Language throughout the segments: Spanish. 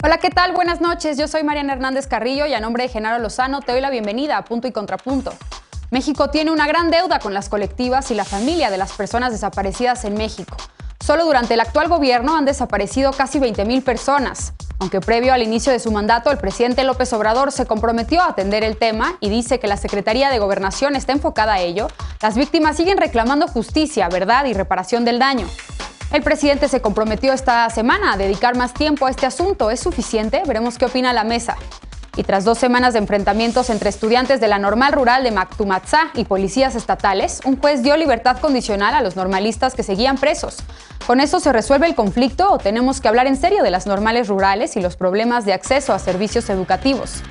Hola, ¿qué tal? Buenas noches. Yo soy Mariana Hernández Carrillo y a nombre de Genaro Lozano te doy la bienvenida a Punto y Contrapunto. México tiene una gran deuda con las colectivas y la familia de las personas desaparecidas en México. Solo durante el actual gobierno han desaparecido casi 20,000 personas. Aunque previo al inicio de su mandato, el presidente López Obrador se comprometió a atender el tema y dice que la Secretaría de Gobernación está enfocada a ello, las víctimas siguen reclamando justicia, verdad y reparación del daño. El presidente se comprometió esta semana a dedicar más tiempo a este asunto. ¿Es suficiente? Veremos qué opina la mesa. Y tras 2 semanas de enfrentamientos entre estudiantes de la Normal Rural de Mactumatzá y policías estatales, un juez dio libertad condicional a los normalistas que seguían presos. ¿Con eso se resuelve el conflicto o tenemos que hablar en serio de las normales rurales y los problemas de acceso a servicios educativos?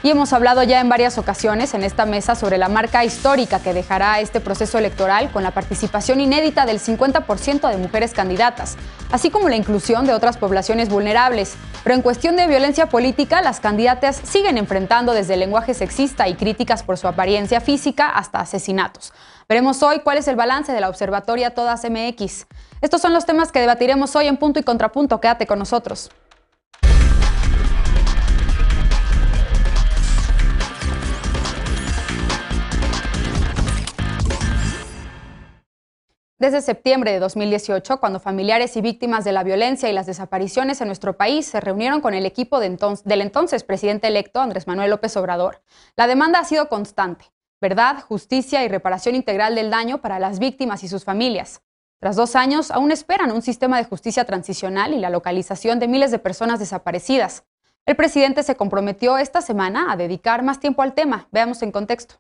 Y hemos hablado ya en varias ocasiones en esta mesa sobre la marca histórica que dejará este proceso electoral con la participación inédita del 50% de mujeres candidatas, así como la inclusión de otras poblaciones vulnerables. Pero en cuestión de violencia política, las candidatas siguen enfrentando desde el lenguaje sexista y críticas por su apariencia física hasta asesinatos. Veremos hoy cuál es el balance de la observatoria Todas MX. Estos son los temas que debatiremos hoy en Punto y Contrapunto. Quédate con nosotros. Desde septiembre de 2018, cuando familiares y víctimas de la violencia y las desapariciones en nuestro país se reunieron con el equipo del entonces presidente electo Andrés Manuel López Obrador, la demanda ha sido constante: verdad, justicia y reparación integral del daño para las víctimas y sus familias. Tras 2 años, aún esperan un sistema de justicia transicional y la localización de miles de personas desaparecidas. El presidente se comprometió esta semana a dedicar más tiempo al tema. Veamos en contexto.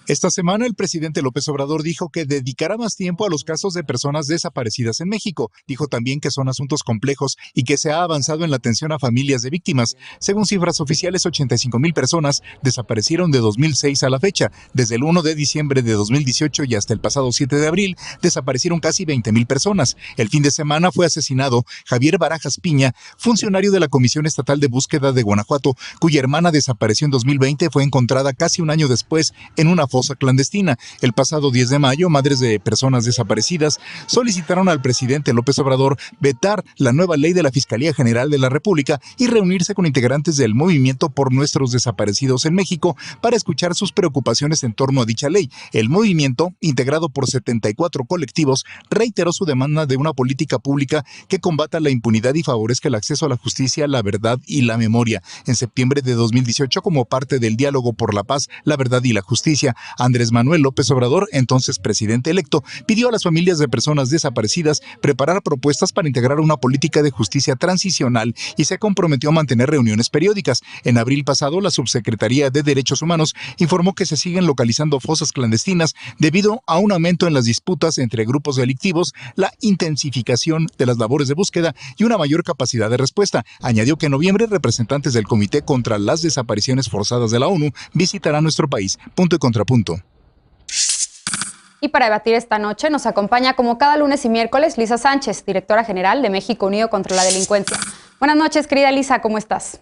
Esta semana el presidente López Obrador dijo que dedicará más tiempo a los casos de personas desaparecidas en México. Dijo también que son asuntos complejos y que se ha avanzado en la atención a familias de víctimas. Según cifras oficiales, 85,000 personas desaparecieron de 2006 a la fecha. Desde el 1 de diciembre de 2018 y hasta el pasado 7 de abril, desaparecieron casi 20,000 personas. El fin de semana fue asesinado Javier Barajas Piña, funcionario de la Comisión Estatal de Búsqueda de Guanajuato, cuya hermana desapareció en 2020, fue encontrada casi un año después en una fosa clandestina. El pasado 10 de mayo, madres de personas desaparecidas solicitaron al presidente López Obrador vetar la nueva ley de la Fiscalía General de la República y reunirse con integrantes del Movimiento por Nuestros Desaparecidos en México para escuchar sus preocupaciones en torno a dicha ley. El movimiento, integrado por 74 colectivos, reiteró su demanda de una política pública que combata la impunidad y favorezca el acceso a la justicia, la verdad y la memoria. En septiembre de 2018, como parte del diálogo por la paz, la verdad y la justicia, Andrés Manuel López Obrador, entonces presidente electo, pidió a las familias de personas desaparecidas preparar propuestas para integrar una política de justicia transicional y se comprometió a mantener reuniones periódicas. En abril pasado, la Subsecretaría de Derechos Humanos informó que se siguen localizando fosas clandestinas debido a un aumento en las disputas entre grupos delictivos, la intensificación de las labores de búsqueda y una mayor capacidad de respuesta. Añadió que en noviembre representantes del Comité contra las Desapariciones Forzadas de la ONU visitarán nuestro país. Punto y contrapunto. Y para debatir esta noche nos acompaña como cada lunes y miércoles Lisa Sánchez, directora general de México Unido contra la Delincuencia. Buenas noches, querida Lisa, ¿cómo estás?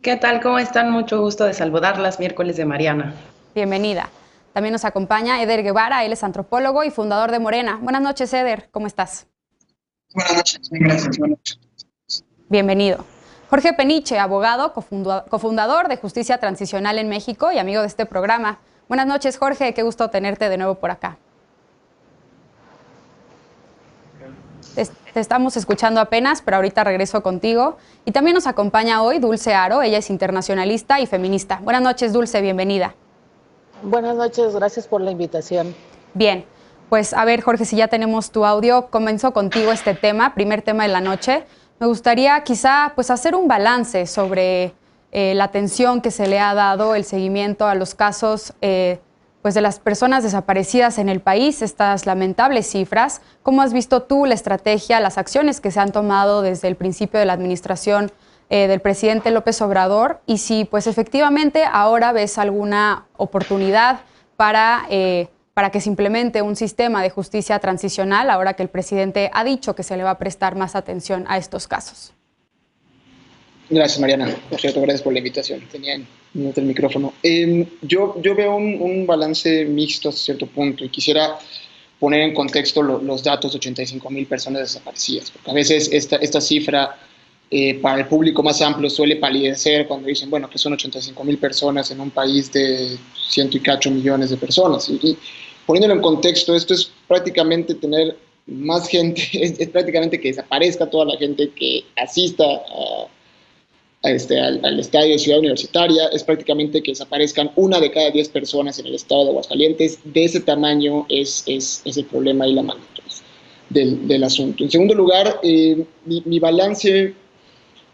¿Qué tal? ¿Cómo están? Mucho gusto de saludarlas, miércoles de Mariana. Bienvenida. También nos acompaña Eder Guevara, él es antropólogo y fundador de Morena. Buenas noches, Eder, ¿cómo estás? Buenas noches, gracias. Buenas noches. Bienvenido. Jorge Peniche, abogado, cofundador de Justicia Transicional en México y amigo de este programa. Buenas noches, Jorge, qué gusto tenerte de nuevo por acá. Te estamos escuchando apenas, pero ahorita regreso contigo. Y también nos acompaña hoy Dulce Aro, ella es internacionalista y feminista. Buenas noches, Dulce, bienvenida. Buenas noches, gracias por la invitación. Bien, pues a ver, Jorge, si ya tenemos tu audio, comenzó contigo este tema, primer tema de la noche. Me gustaría quizá pues hacer un balance sobre la atención que se le ha dado, el seguimiento a los casos pues de las personas desaparecidas en el país, estas lamentables cifras. ¿Cómo has visto tú la estrategia, las acciones que se han tomado desde el principio de la administración del presidente López Obrador? Y si pues efectivamente ahora ves alguna oportunidad para que se implemente un sistema de justicia transicional, ahora que el presidente ha dicho que se le va a prestar más atención a estos casos. Gracias, Mariana. Por cierto, gracias por la invitación. Tenía en el micrófono. Yo veo un balance mixto hasta cierto punto y quisiera poner en contexto los datos de 85,000 personas desaparecidas, porque a veces esta cifra para el público más amplio suele palidecer cuando dicen, bueno, que son 85,000 personas en un país de 100 y cacho millones de personas. Y poniéndolo en contexto, esto es prácticamente tener más gente, es prácticamente que desaparezca toda la gente que asista al estadio de Ciudad Universitaria, es prácticamente que desaparezcan 1 de cada 10 personas en el estado de Aguascalientes. De ese tamaño es el problema y la magnitud del asunto. En segundo lugar, mi balance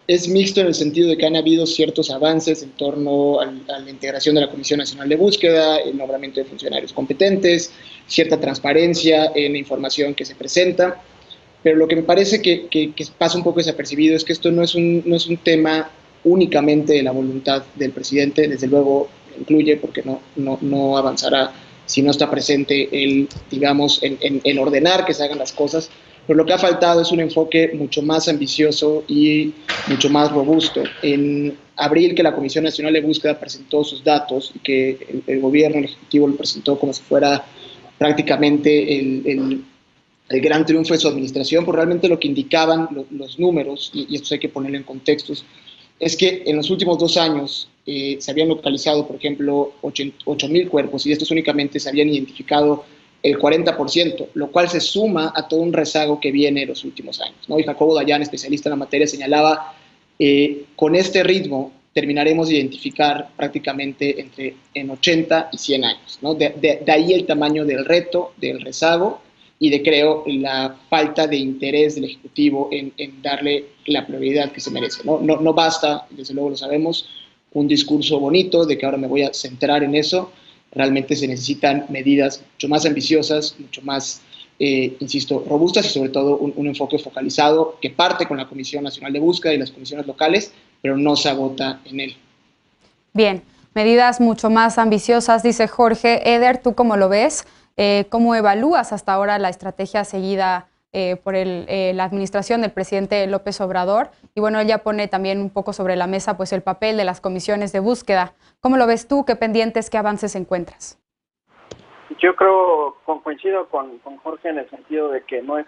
es mixto en el sentido de que han habido ciertos avances en torno a la integración de la Comisión Nacional de Búsqueda, el nombramiento de funcionarios competentes, cierta transparencia en la información que se presenta, pero lo que me parece que pasa un poco desapercibido es que esto no es un tema únicamente de la voluntad del presidente. Desde luego incluye, porque no avanzará si no está presente él, digamos, en ordenar que se hagan las cosas, pero lo que ha faltado es un enfoque mucho más ambicioso y mucho más robusto. En abril, que la Comisión Nacional de Búsqueda presentó sus datos y que el gobierno, el Ejecutivo, lo presentó como si fuera prácticamente el gran triunfo de su administración, pues realmente lo que indicaban los números, y esto hay que ponerlo en contextos, es que en los últimos 2 años se habían localizado, por ejemplo, 8,000 cuerpos, y de estos únicamente se habían identificado el 40%, lo cual se suma a todo un rezago que viene en los últimos años, ¿no? Y Jacobo Dayan, especialista en la materia, señalaba, con este ritmo terminaremos de identificar prácticamente en 80 y 100 años, ¿no? De ahí el tamaño del reto, del rezago, y de, creo, la falta de interés del Ejecutivo en darle la prioridad que se merece, ¿no? No basta, desde luego lo sabemos, un discurso bonito de que ahora me voy a centrar en eso. Realmente se necesitan medidas mucho más ambiciosas, mucho más, insisto, robustas, y sobre todo un enfoque focalizado que parte con la Comisión Nacional de Búsqueda y las comisiones locales, pero no se agota en él. Bien, medidas mucho más ambiciosas, dice Jorge. Eder, ¿tú cómo lo ves? ¿Cómo evalúas hasta ahora la estrategia seguida por la administración del presidente López Obrador? Y bueno, ella pone también un poco sobre la mesa pues el papel de las comisiones de búsqueda. ¿Cómo lo ves tú? ¿Qué pendientes, qué avances encuentras? Yo creo, coincido con Jorge en el sentido de que no es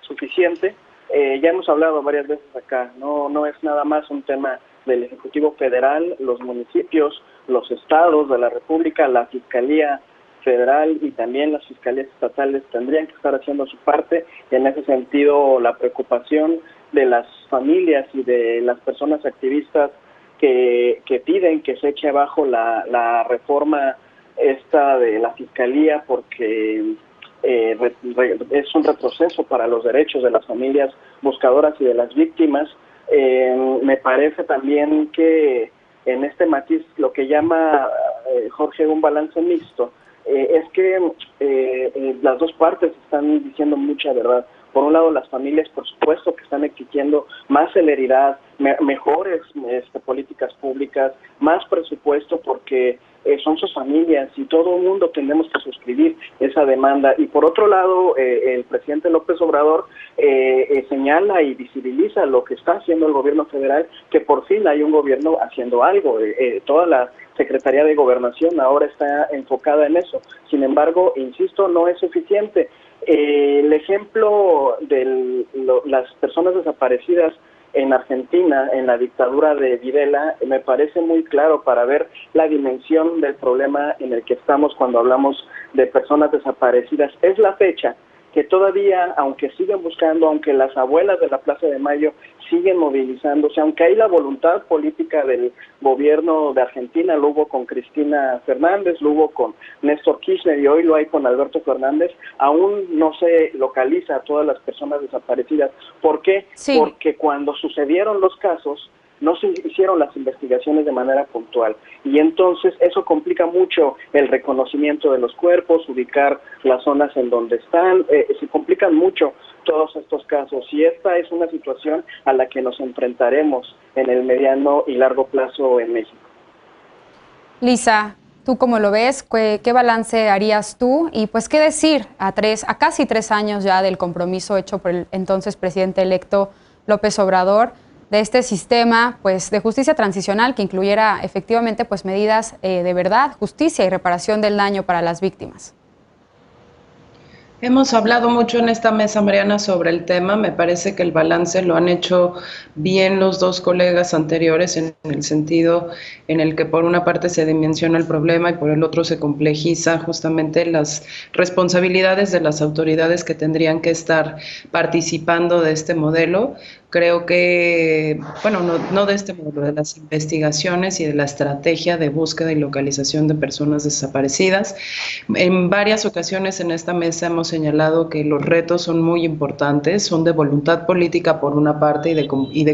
suficiente. Ya hemos hablado varias veces acá, no es nada más un tema del Ejecutivo Federal, los municipios, los estados de la República, la Fiscalía Federal y también las fiscalías estatales tendrían que estar haciendo su parte. En ese sentido, la preocupación de las familias y de las personas activistas que piden que se eche abajo la reforma esta de la fiscalía, porque es un retroceso para los derechos de las familias buscadoras y de las víctimas. Me parece también que en este matiz, lo que llama Jorge un balance mixto, es que las dos partes están diciendo mucha verdad. Por un lado, las familias, por supuesto, que están exigiendo más celeridad, mejores políticas públicas, más presupuesto, porque son sus familias y todo el mundo tenemos que suscribir esa demanda. Y por otro lado, el presidente López Obrador señala y visibiliza lo que está haciendo el gobierno federal, que por fin hay un gobierno haciendo algo. Toda la Secretaría de Gobernación ahora está enfocada en eso. Sin embargo, insisto, no es suficiente. El ejemplo de las personas desaparecidas en Argentina, en la dictadura de Videla, me parece muy claro para ver la dimensión del problema en el que estamos cuando hablamos de personas desaparecidas. Es la fecha que todavía, aunque siguen buscando, aunque las abuelas de la Plaza de Mayo siguen movilizándose, aunque hay la voluntad política del gobierno de Argentina, lo hubo con Cristina Fernández, lo hubo con Néstor Kirchner y hoy lo hay con Alberto Fernández, aún no se localiza a todas las personas desaparecidas. ¿Por qué? Sí. Porque cuando sucedieron los casos, no se hicieron las investigaciones de manera puntual y entonces eso complica mucho el reconocimiento de los cuerpos, ubicar las zonas en donde están, se complican mucho todos estos casos y esta es una situación a la que nos enfrentaremos en el mediano y largo plazo en México. Lisa, ¿tú cómo lo ves? ¿Qué balance harías tú? Y pues, ¿qué decir a casi 3 años ya del compromiso hecho por el entonces presidente electo López Obrador de este sistema pues de justicia transicional que incluyera efectivamente pues medidas de verdad, justicia y reparación del daño para las víctimas? Hemos hablado mucho en esta mesa, Mariana, sobre el tema. Me parece que el balance lo han hecho bien los dos colegas anteriores, en el sentido en el que por una parte se dimensiona el problema y por el otro se complejiza justamente las responsabilidades de las autoridades que tendrían que estar participando de este modelo. Creo que, bueno, no de este modelo, de las investigaciones y de la estrategia de búsqueda y localización de personas desaparecidas. En varias ocasiones en esta mesa hemos señalado que los retos son muy importantes, son de voluntad política por una parte y de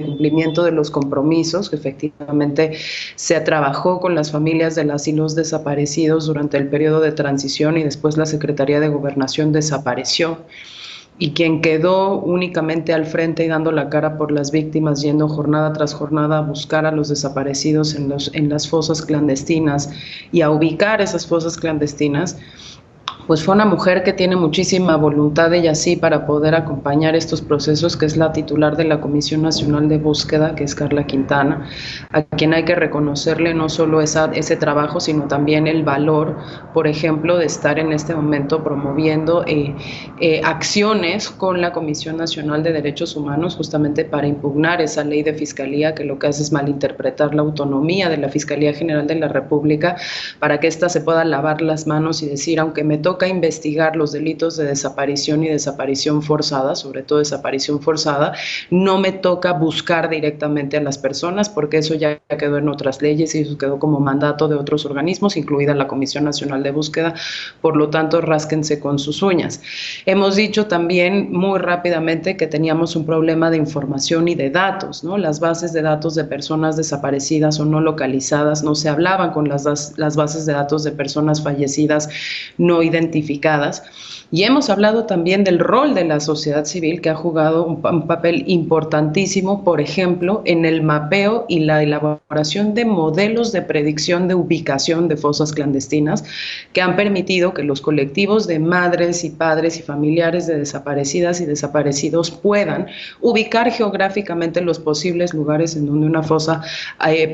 cumplimiento de los compromisos que efectivamente se trabajó con las familias de las y los desaparecidos durante el periodo de transición, y después la Secretaría de Gobernación desapareció. Y quien quedó únicamente al frente y dando la cara por las víctimas, yendo jornada tras jornada a buscar a los desaparecidos en las fosas clandestinas y a ubicar esas fosas clandestinas, pues fue una mujer que tiene muchísima voluntad, ella sí, para poder acompañar estos procesos, que es la titular de la Comisión Nacional de Búsqueda, que es Carla Quintana, a quien hay que reconocerle no solo ese trabajo, sino también el valor, por ejemplo, de estar en este momento promoviendo acciones con la Comisión Nacional de Derechos Humanos, justamente para impugnar esa ley de fiscalía, que lo que hace es malinterpretar la autonomía de la Fiscalía General de la República, para que ésta se pueda lavar las manos y decir, aunque me toca investigar los delitos de desaparición y desaparición forzada, sobre todo desaparición forzada, no me toca buscar directamente a las personas, porque eso ya quedó en otras leyes y eso quedó como mandato de otros organismos, incluida la Comisión Nacional de Búsqueda. Por lo tanto, rásquense con sus uñas. Hemos dicho también muy rápidamente que teníamos un problema de información y de datos, ¿no? Las bases de datos de personas desaparecidas o no localizadas no se hablaban con las bases de datos de personas fallecidas no identificadas. Y hemos hablado también del rol de la sociedad civil, que ha jugado un papel importantísimo, por ejemplo, en el mapeo y la elaboración de modelos de predicción de ubicación de fosas clandestinas, que han permitido que los colectivos de madres y padres y familiares de desaparecidas y desaparecidos puedan ubicar geográficamente los posibles lugares en donde una fosa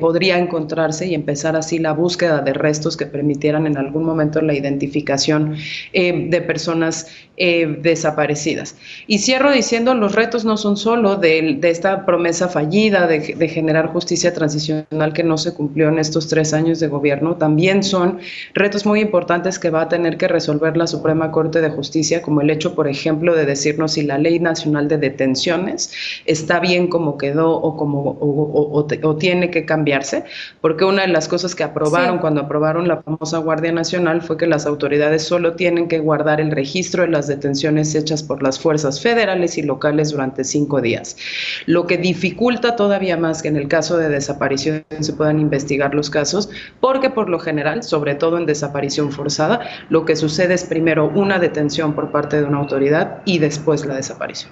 podría encontrarse, y empezar así la búsqueda de restos que permitieran en algún momento la identificación de personas desaparecidas. Y cierro diciendo, los retos no son solo de esta promesa fallida de generar justicia transicional que no se cumplió en estos 3 años de gobierno, también son retos muy importantes que va a tener que resolver la Suprema Corte de Justicia, como el hecho, por ejemplo, de decirnos si la Ley Nacional de Detenciones está bien como quedó o tiene que cambiarse, porque una de las cosas que aprobaron cuando aprobaron la famosa Guardia Nacional fue que las autoridades solo tienen que guardar el registro de las detenciones hechas por las fuerzas federales y locales durante 5 días, lo que dificulta todavía más que en el caso de desaparición se puedan investigar los casos, porque por lo general, sobre todo en desaparición forzada, lo que sucede es primero una detención por parte de una autoridad y después la desaparición.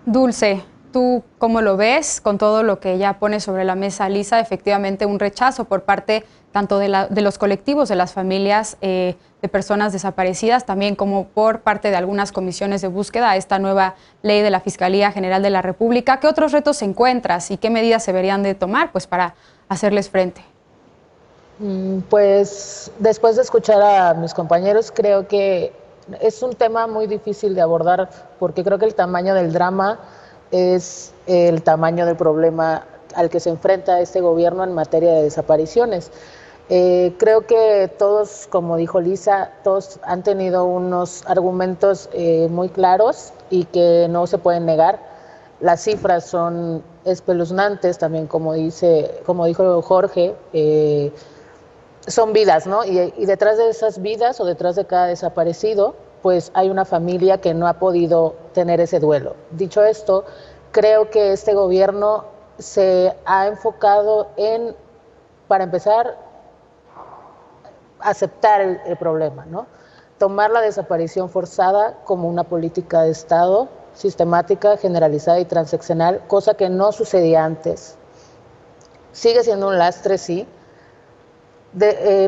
Dulce, ¿tú cómo lo ves con todo lo que ya pone sobre la mesa Lisa? Efectivamente, un rechazo por parte tanto de los colectivos, de las familias de personas desaparecidas, también como por parte de algunas comisiones de búsqueda a esta nueva ley de la Fiscalía General de la República. ¿Qué otros retos encuentras y qué medidas se deberían de tomar pues, para hacerles frente? Pues después de escuchar a mis compañeros, creo que es un tema muy difícil de abordar, porque creo que el tamaño del drama es el tamaño del problema al que se enfrenta este gobierno en materia de desapariciones. Creo que todos, como dijo Lisa, todos han tenido unos argumentos muy claros y que no se pueden negar. Las cifras son espeluznantes también, como dijo Jorge, son vidas, ¿no? Y detrás de esas vidas o detrás de cada desaparecido, pues hay una familia que no ha podido tener ese duelo. Dicho esto, creo que este gobierno se ha enfocado en, para empezar, aceptar el problema, ¿no? Tomar la desaparición forzada como una política de Estado sistemática, generalizada y transaccional, cosa que no sucedía antes. Sigue siendo un lastre, sí,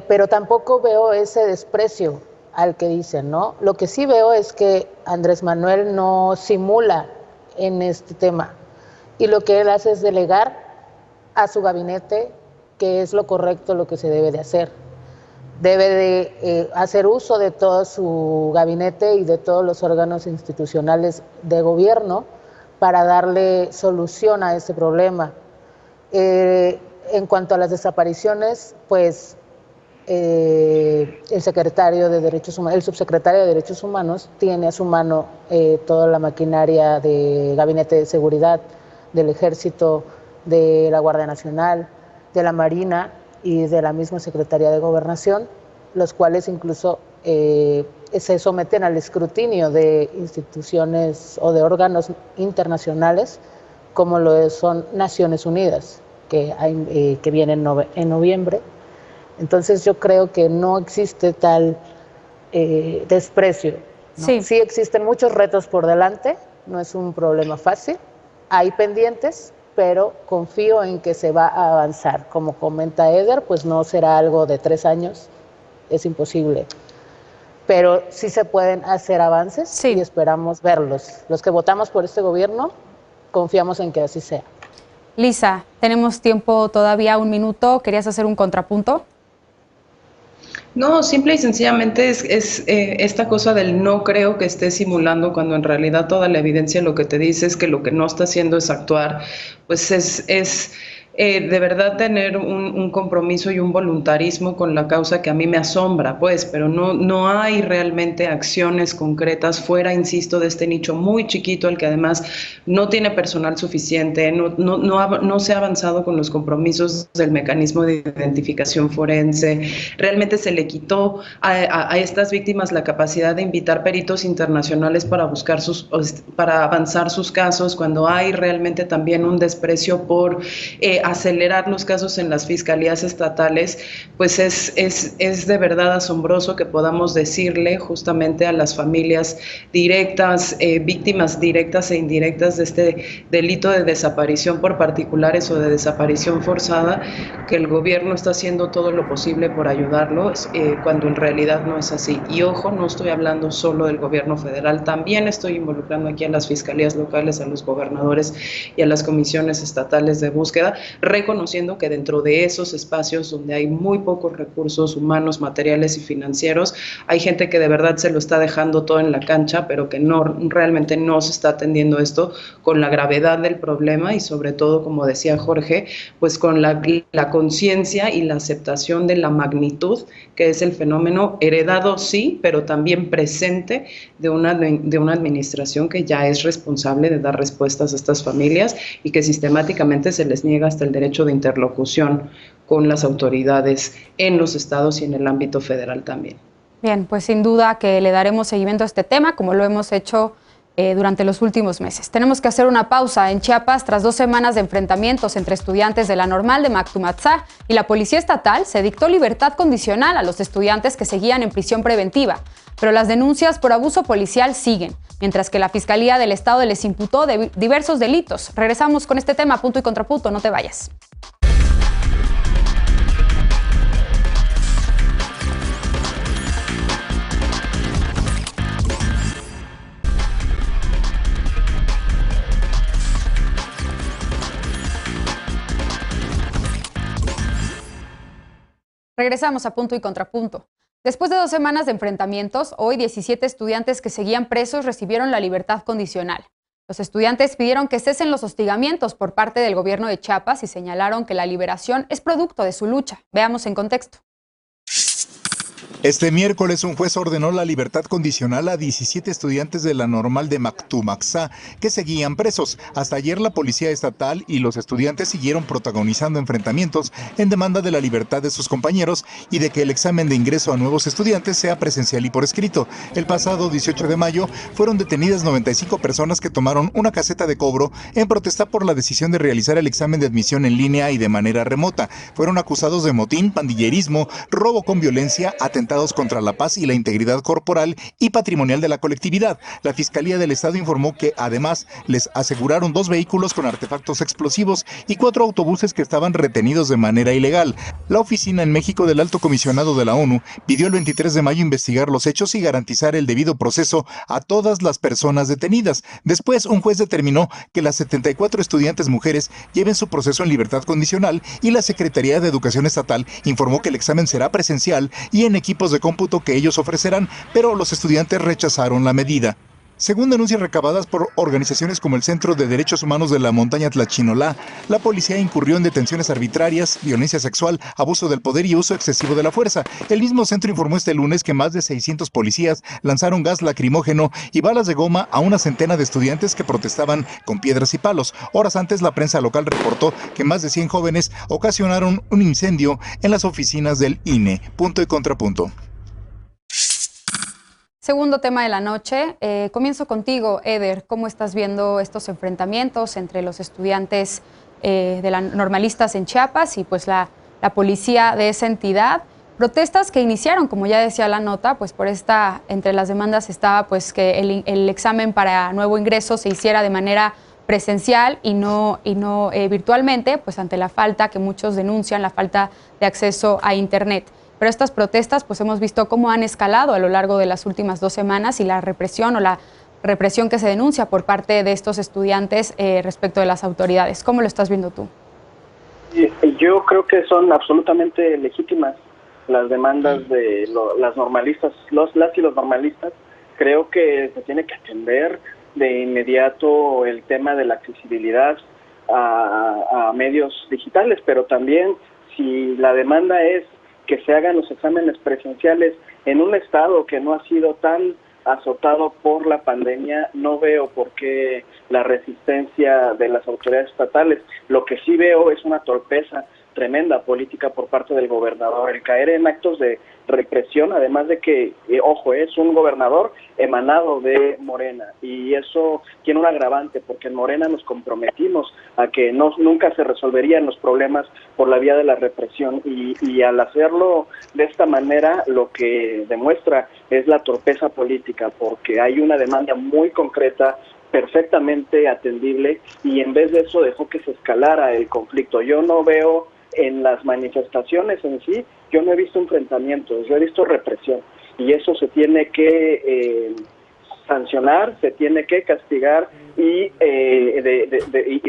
pero tampoco veo ese desprecio al que dicen, ¿no? Lo que sí veo es que Andrés Manuel no simula en este tema, y lo que él hace es delegar a su gabinete, que es lo correcto, lo que se debe de hacer. debe de hacer uso de todo su gabinete y de todos los órganos institucionales de gobierno para darle solución a ese problema. En cuanto a las desapariciones, pues el subsecretario de Derechos Humanos tiene a su mano toda la maquinaria de Gabinete de Seguridad, del Ejército, de la Guardia Nacional, de la Marina y de la misma Secretaría de Gobernación, los cuales incluso se someten al escrutinio de instituciones o de órganos internacionales, como lo son Naciones Unidas, que viene en noviembre. Entonces yo creo que no existe tal desprecio, ¿no? Sí existen muchos retos por delante, no es un problema fácil, hay pendientes, pero confío en que se va a avanzar. Como comenta Eder, pues no será algo de 3 años, es imposible, pero sí se pueden hacer avances y esperamos verlos. Los que votamos por este gobierno confiamos en que así sea. Lisa, tenemos tiempo todavía, 1 minuto, ¿querías hacer un contrapunto? No, simple y sencillamente es esta cosa del no creo que esté simulando, cuando en realidad toda la evidencia lo que te dice es que lo que no está haciendo es actuar. Pues es de verdad tener un compromiso y un voluntarismo con la causa que a mí me asombra, pues, pero no hay realmente acciones concretas fuera, insisto, de este nicho muy chiquito, al que además no tiene personal suficiente, no se ha avanzado con los compromisos del mecanismo de identificación forense. Realmente se le quitó a estas víctimas la capacidad de invitar peritos internacionales para avanzar sus casos, cuando hay realmente también un desprecio por acelerar los casos en las fiscalías estatales. Pues es de verdad asombroso que podamos decirle justamente a las familias directas, víctimas directas e indirectas de este delito de desaparición por particulares o de desaparición forzada, que el gobierno está haciendo todo lo posible por ayudarlos, cuando en realidad no es así. Y ojo, no estoy hablando solo del gobierno federal, también estoy involucrando aquí a las fiscalías locales, a los gobernadores y a las comisiones estatales de búsqueda, reconociendo que dentro de esos espacios donde hay muy pocos recursos humanos, materiales y financieros, hay gente que de verdad se lo está dejando todo en la cancha, pero que realmente no se está atendiendo esto con la gravedad del problema y sobre todo, como decía Jorge, pues con la conciencia y la aceptación de la magnitud que es el fenómeno, heredado sí, pero también presente de una administración que ya es responsable de dar respuestas a estas familias y que sistemáticamente se les niega hasta el derecho de interlocución con las autoridades en los estados y en el ámbito federal también. Bien, pues sin duda que le daremos seguimiento a este tema, como lo hemos hecho durante los últimos meses. Tenemos que hacer una pausa. En Chiapas, tras 2 semanas de enfrentamientos entre estudiantes de la Normal de Mactumaxá y la Policía Estatal, se dictó libertad condicional a los estudiantes que seguían en prisión preventiva. Pero las denuncias por abuso policial siguen, mientras que la Fiscalía del Estado les imputó diversos delitos. Regresamos con este tema, punto y contrapunto, no te vayas. Regresamos a Punto y Contrapunto. Después de 2 semanas de enfrentamientos, hoy 17 estudiantes que seguían presos recibieron la libertad condicional. Los estudiantes pidieron que cesen los hostigamientos por parte del gobierno de Chiapas y señalaron que la liberación es producto de su lucha. Veamos en contexto. Este miércoles un juez ordenó la libertad condicional a 17 estudiantes de la Normal de Mactumaxá que seguían presos. Hasta ayer la Policía Estatal y los estudiantes siguieron protagonizando enfrentamientos en demanda de la libertad de sus compañeros y de que el examen de ingreso a nuevos estudiantes sea presencial y por escrito. El pasado 18 de mayo fueron detenidas 95 personas que tomaron una caseta de cobro en protesta por la decisión de realizar el examen de admisión en línea y de manera remota. Fueron acusados de motín, pandillerismo, robo con violencia, atentado atentados contra la paz y la integridad corporal y patrimonial de la colectividad. La Fiscalía del Estado informó que además les aseguraron 2 vehículos con artefactos explosivos y 4 autobuses que estaban retenidos de manera ilegal. La oficina en México del Alto Comisionado de la ONU pidió el 23 de mayo investigar los hechos y garantizar el debido proceso a todas las personas detenidas. Después, un juez determinó que las 74 estudiantes mujeres lleven su proceso en libertad condicional y la Secretaría de Educación Estatal informó que el examen será presencial y en equipos de cómputo que ellos ofrecerán, pero los estudiantes rechazaron la medida. Según denuncias recabadas por organizaciones como el Centro de Derechos Humanos de la Montaña Tlachinolá, la policía incurrió en detenciones arbitrarias, violencia sexual, abuso del poder y uso excesivo de la fuerza. El mismo centro informó este lunes que más de 600 policías lanzaron gas lacrimógeno y balas de goma a una centena de estudiantes que protestaban con piedras y palos. Horas antes, la prensa local reportó que más de 100 jóvenes ocasionaron un incendio en las oficinas del INE. Punto y contrapunto. Segundo tema de la noche, comienzo contigo, Eder. ¿Cómo estás viendo estos enfrentamientos entre los estudiantes de las normalistas en Chiapas y pues la policía de esa entidad? Protestas que iniciaron, como ya decía la nota, pues por entre las demandas estaba pues que el examen para nuevo ingreso se hiciera de manera presencial y no virtualmente, pues ante la falta que muchos denuncian, la falta de acceso a Internet. Pero estas protestas, pues hemos visto cómo han escalado a lo largo de las últimas 2 semanas y la represión que se denuncia por parte de estos estudiantes respecto de las autoridades. ¿Cómo lo estás viendo tú? Yo creo que son absolutamente legítimas las demandas de las normalistas, las y los normalistas. Creo que se tiene que atender de inmediato el tema de la accesibilidad a medios digitales, pero también si la demanda es que se hagan los exámenes presenciales en un estado que no ha sido tan azotado por la pandemia, no veo por qué la resistencia de las autoridades estatales. Lo que sí veo es una torpeza tremenda política por parte del gobernador, el caer en actos de represión, además de que, ojo, es un gobernador emanado de Morena, y eso tiene un agravante, porque en Morena nos comprometimos a que nunca se resolverían los problemas por la vía de la represión, y al hacerlo de esta manera, lo que demuestra es la torpeza política, porque hay una demanda muy concreta, perfectamente atendible, y en vez de eso dejó que se escalara el conflicto. Yo no veo en las manifestaciones en sí, yo no he visto enfrentamientos, yo he visto represión, y eso se tiene que sancionar, se tiene que castigar y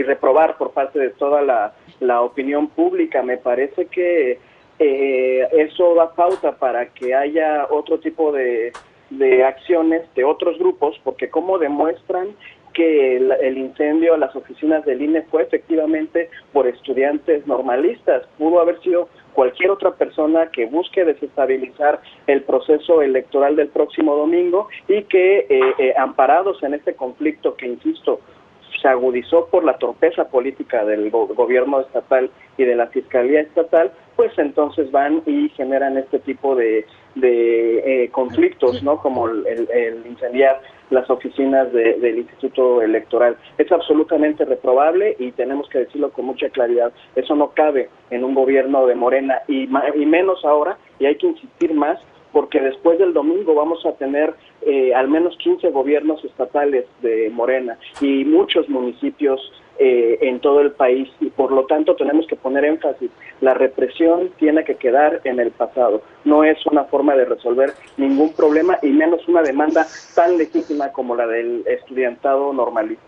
reprobar por parte de toda la opinión pública. Me parece que eso da pauta para que haya otro tipo de acciones de otros grupos, porque como demuestran que el incendio a las oficinas del INE fue efectivamente por estudiantes normalistas. Pudo haber sido cualquier otra persona que busque desestabilizar el proceso electoral del próximo domingo y que, amparados en este conflicto que, insisto, se agudizó por la torpeza política del gobierno estatal y de la Fiscalía Estatal, pues entonces van y generan este tipo de conflictos, ¿no? Como el incendiar las oficinas del Instituto Electoral. Es absolutamente reprobable y tenemos que decirlo con mucha claridad. Eso no cabe en un gobierno de Morena y menos ahora, y hay que insistir más, porque después del domingo vamos a tener al menos 15 gobiernos estatales de Morena y muchos municipios en todo el país, y por lo tanto tenemos que poner énfasis. La represión tiene que quedar en el pasado. No es una forma de resolver ningún problema, y menos una demanda tan legítima como la del estudiantado normalista.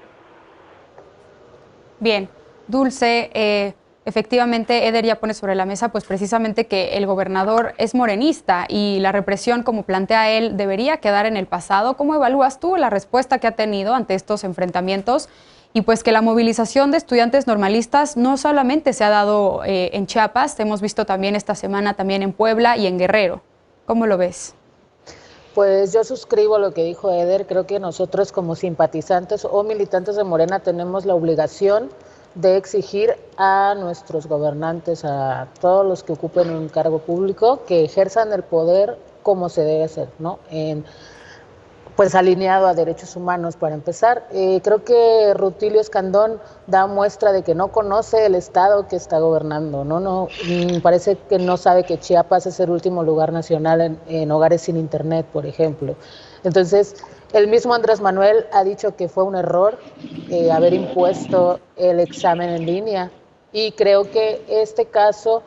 Bien, Dulce, efectivamente, Eder ya pone sobre la mesa pues precisamente que el gobernador es morenista y la represión, como plantea él, debería quedar en el pasado. ¿Cómo evalúas tú la respuesta que ha tenido ante estos enfrentamientos? Y pues que la movilización de estudiantes normalistas no solamente se ha dado en Chiapas, hemos visto también esta semana también en Puebla y en Guerrero. ¿Cómo lo ves? Pues yo suscribo lo que dijo Eder. Creo que nosotros como simpatizantes o militantes de Morena tenemos la obligación de exigir a nuestros gobernantes, a todos los que ocupen un cargo público, que ejerzan el poder como se debe hacer, ¿no? pues alineado a derechos humanos para empezar. Creo que Rutilio Escandón da muestra de que no conoce el estado que está gobernando, ¿no? Parece que no sabe que Chiapas es el último lugar nacional en hogares sin internet, por ejemplo. Entonces, el mismo Andrés Manuel ha dicho que fue un error haber impuesto el examen en línea, y creo que este caso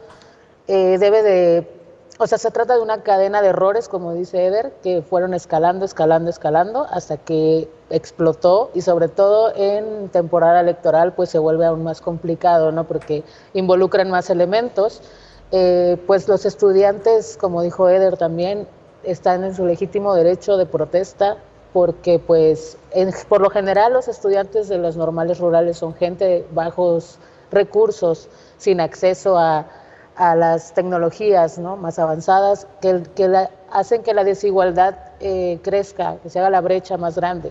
debe de... O sea, se trata de una cadena de errores, como dice Eder, que fueron escalando hasta que explotó, y sobre todo en temporada electoral pues se vuelve aún más complicado, ¿no? Porque involucran más elementos. Pues los estudiantes, como dijo Eder también, están en su legítimo derecho de protesta, porque pues por lo general los estudiantes de los normales rurales son gente de bajos recursos, sin acceso a las tecnologías, ¿no?, más avanzadas, que hacen que la desigualdad crezca, que se haga la brecha más grande.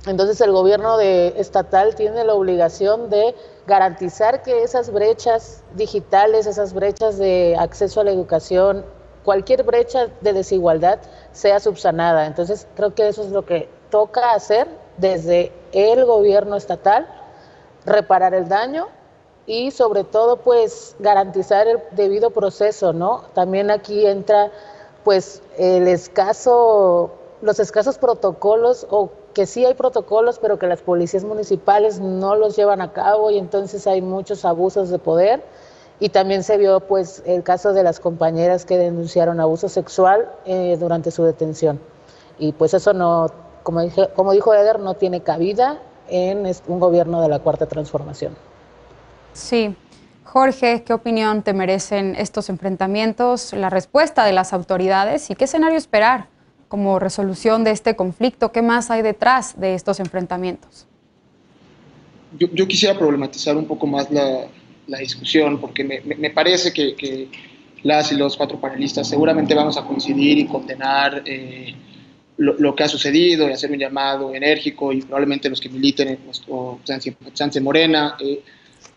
Entonces el gobierno estatal tiene la obligación de garantizar que esas brechas digitales, esas brechas de acceso a la educación, cualquier brecha de desigualdad sea subsanada. Entonces creo que eso es lo que toca hacer desde el gobierno estatal, reparar el daño y sobre todo pues garantizar el debido proceso, ¿no? También aquí entra pues los escasos protocolos, o que sí hay protocolos pero que las policías municipales no los llevan a cabo, y entonces hay muchos abusos de poder. Y también se vio pues el caso de las compañeras que denunciaron abuso sexual durante su detención, y pues eso no, como dijo Eder, no tiene cabida en un gobierno de la Cuarta Transformación. Sí. Jorge, ¿qué opinión te merecen estos enfrentamientos, la respuesta de las autoridades y qué escenario esperar como resolución de este conflicto? ¿Qué más hay detrás de estos enfrentamientos? Yo quisiera problematizar un poco más la discusión, porque me parece que las y los 4 panelistas seguramente vamos a coincidir y condenar lo que ha sucedido, y hacer un llamado enérgico, y probablemente los que militen o sean de Morena,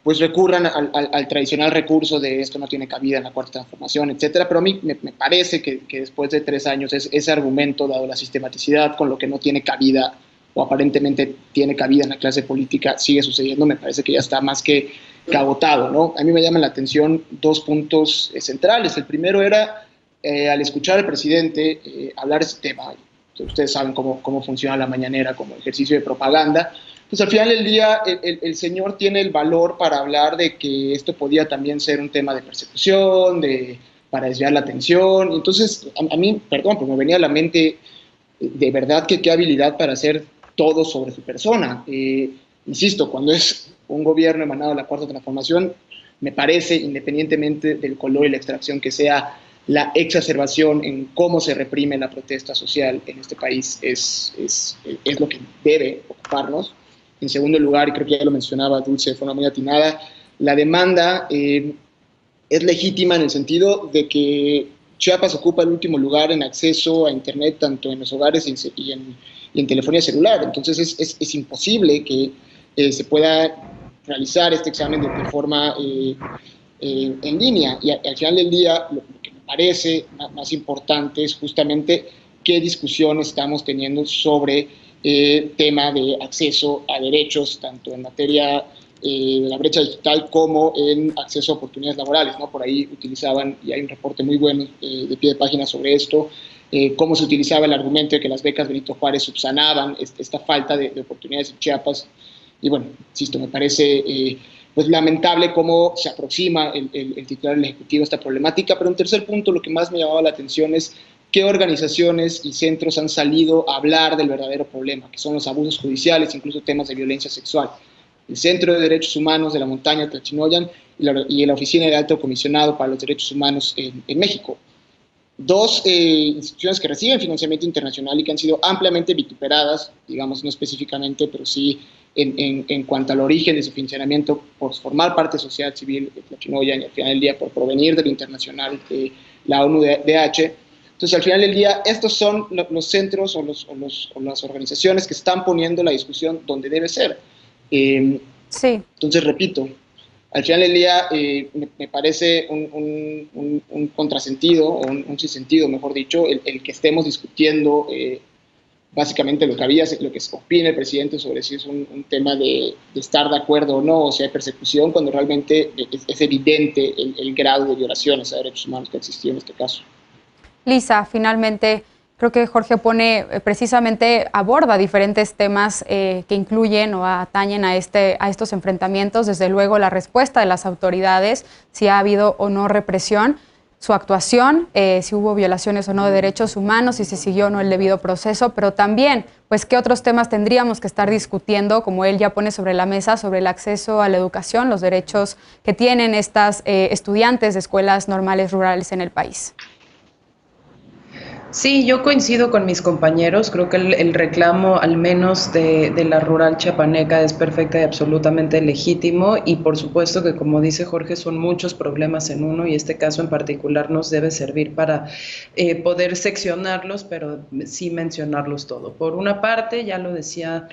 pues recurran al tradicional recurso de esto no tiene cabida en la Cuarta Transformación, etcétera. Pero a mí me parece que después de 3 años ese argumento, dado la sistematicidad con lo que no tiene cabida o aparentemente tiene cabida en la clase política, sigue sucediendo. Me parece que ya está más que agotado, ¿no? A mí me llaman la atención 2 puntos centrales. El primero era, al escuchar al presidente hablar de ese tema, ustedes saben cómo funciona la mañanera como ejercicio de propaganda, pues al final del día el señor tiene el valor para hablar de que esto podía también ser un tema de persecución, para desviar la atención. Entonces, a mí, perdón, pero me venía a la mente de verdad que qué habilidad para hacer todo sobre su persona. Insisto, cuando es un gobierno emanado de la Cuarta Transformación, me parece, independientemente del color y la extracción que sea, la exacerbación en cómo se reprime la protesta social en este país es lo que debe ocuparnos. En segundo lugar, y creo que ya lo mencionaba Dulce de forma muy atinada, la demanda es legítima en el sentido de que Chiapas ocupa el último lugar en acceso a Internet, tanto en los hogares y en telefonía celular. Entonces es imposible que se pueda realizar este examen de forma en línea. Y al final del día, lo que me parece más importante es justamente qué discusión estamos teniendo sobre tema de acceso a derechos, tanto en materia de la brecha digital como en acceso a oportunidades laborales, ¿no? Por ahí utilizaban, y hay un reporte muy bueno de pie de página sobre esto, cómo se utilizaba el argumento de que las becas Benito Juárez subsanaban esta falta de oportunidades en Chiapas. Y bueno, insisto, me parece pues lamentable cómo se aproxima el titular del Ejecutivo a esta problemática. Pero en tercer punto, lo que más me llamaba la atención es qué organizaciones y centros han salido a hablar del verdadero problema, que son los abusos judiciales, incluso temas de violencia sexual. El Centro de Derechos Humanos de la Montaña, Tlachinoyan, y la Oficina del Alto Comisionado para los Derechos Humanos en México. 2 instituciones que reciben financiamiento internacional y que han sido ampliamente vituperadas, digamos, no específicamente, pero sí en cuanto al origen de su funcionamiento, por formar parte de sociedad civil, Tlachinoyan, y al final del día por provenir del internacional, la ONU-DH. Entonces, al final del día, estos son los centros o las organizaciones que están poniendo la discusión donde debe ser. Sí. Entonces, repito, al final del día me parece un contrasentido, o un sinsentido, mejor dicho, el que estemos discutiendo básicamente lo que opina el presidente sobre si es un tema de estar de acuerdo o no, o si hay persecución, cuando realmente es evidente el grado de violaciones a derechos humanos que existió en este caso. Lisa, finalmente, creo que Jorge precisamente aborda diferentes temas que incluyen o atañen a estos enfrentamientos. Desde luego, la respuesta de las autoridades, si ha habido o no represión, su actuación, si hubo violaciones o no de derechos humanos, si se siguió o no el debido proceso, pero también, pues, qué otros temas tendríamos que estar discutiendo, como él ya pone sobre la mesa, sobre el acceso a la educación, los derechos que tienen estas estudiantes de escuelas normales rurales en el país. Sí, yo coincido con mis compañeros. Creo que el reclamo, al menos de la rural chiapaneca, es perfecta y absolutamente legítimo. Y por supuesto que, como dice Jorge, son muchos problemas en uno y este caso en particular nos debe servir para poder seccionarlos, pero sí mencionarlos todo. Por una parte, ya lo decía